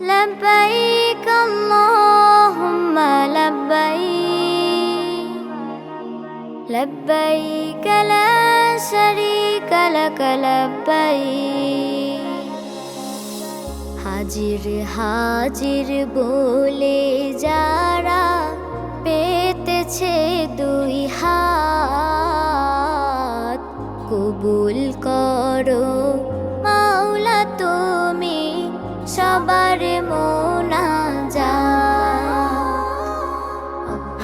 لبيك اللهم لبيك لبيك لا شريك لك لبيك হাজির হাজির বলে যারা পেতেছে দুই হাত কবুল করো মাওলা তুমি সবার মোনাজাত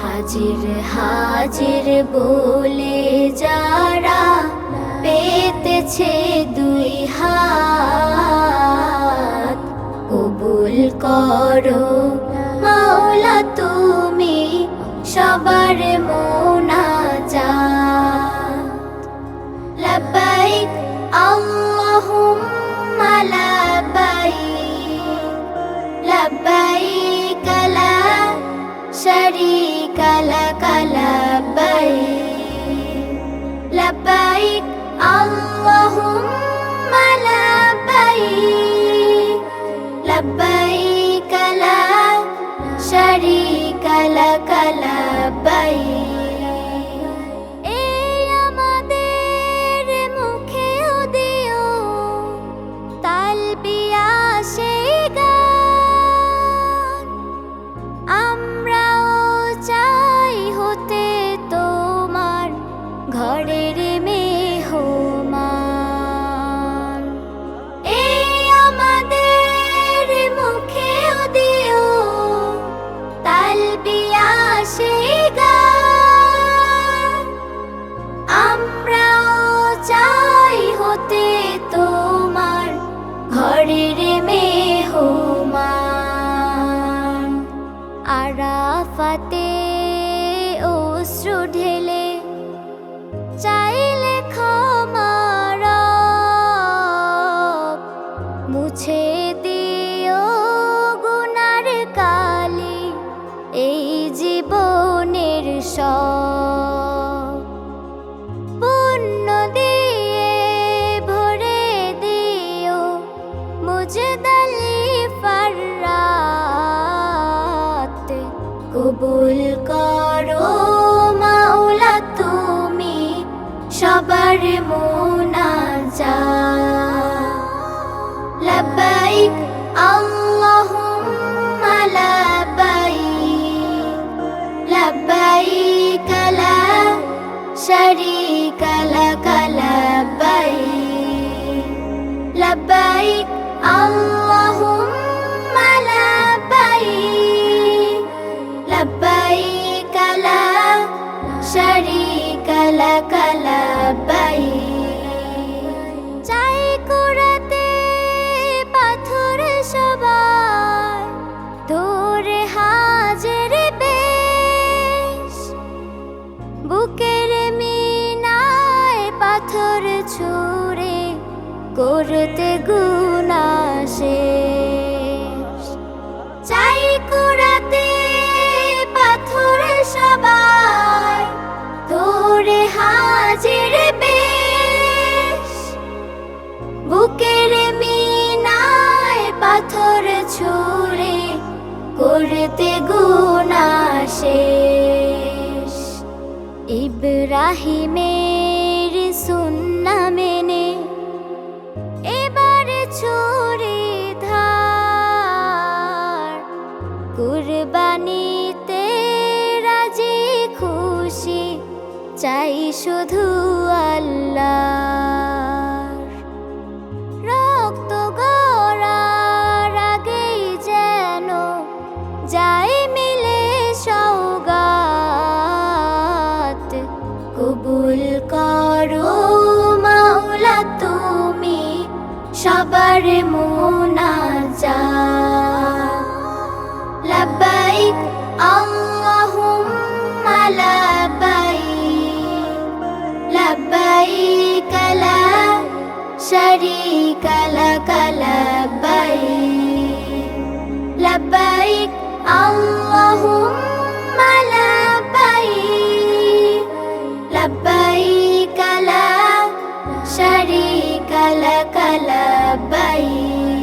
হাজির হাজির বলে যারা পেতেছে দুই হাত কবুল করো মাওলা তুমি সবার মোনাজাত লব্বাইক আল্লাহুম্মা লব্বাইক লব্বাইক লা শারীকা লাক লব্বাইক লব্বাইক আল্লাহুম্মা লব্বাইক লব্বাইক লা শারীকা লাক লব্বাইক এই আমাদের মুখেও দিও তালবিয়া সেই গান আমরাও চাই হতে তোমার ঘরের মেহমান এই আমাদের মুখেও দিও তালবিয়া সেই গান আমরাও চাই হতে তোমার ঘরের মেহমান আরাফাতে অশ্রু ঢেলে চাইলে ক্ষমা রব মুছে দিও গুনার কালি এই জীবনের সব পুণ্য দিয়ে ভরে দিও মুজদালি ফাররাত কবুল করো মাওলা তুমি সবার মোনাজাত লব্বাইক আল্লাহুম্মা লব্বাইক লব্বাইক লা শারীকা লাক লব্বাইক লব্বাইক আল্লাহুম্মা লব্বাইক লব্বাইক লা শারীকা লাক লব্বাইক চাই কুরাতে পাথর সবার ধরে হাজির বেশ বুকের মিনায় পাথর ছুঁড়ে করতে গুনাহ শেষ চাই কুরাতে পাথর সবার ধরে হাজির বেশ বুকের মিনায় পাথর ছুঁড়ে করতে গুনাহ শেষ ইব্রাহিমের সুন্নাহ মেনে এবার ছুরি ধার কুরবানিতে রাজি খুশি চাই শুধু আল্লাহর রক্ত গড়ার আগেই যেন যাই মিলে সওগাত কবুল করো মাওলা তুমি সবার মোনাজাত লব্বাইক আল্লাহুম্মা লব্বাইক লব্বাইক লা শারীকা লাক লব্বাইক লব্বাইক আল্লাহুম্মা লব্বাইক লব্বাইক লা শারীকা লাক লব্বাইক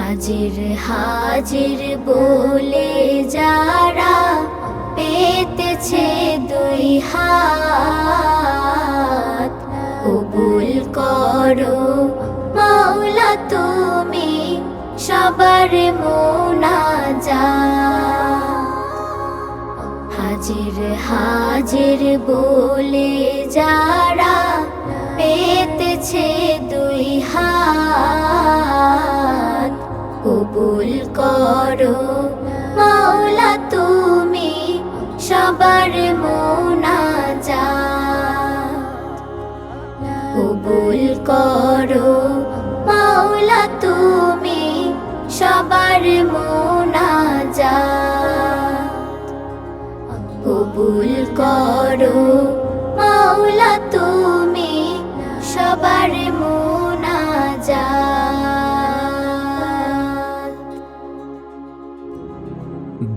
হাজির হাজির বলে যারা পেতেছে দুই হাত, কবুল করো মাওলা তুমি সবার মুনাজাত। হাজির হাজির বলে যারা পেতেছে দুই হাত, কবুল করো মাওলা তুমি সবার মুনাজাত। কবুল করো মাওলা তুমি সবার মুনাজাত। কবুল করো মাওলা তুমি সবার মুনাজাত।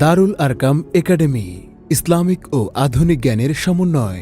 দারুল আরকাম একাডেমি, ইসলামিক ও আধুনিক জ্ঞানের সমন্বয়।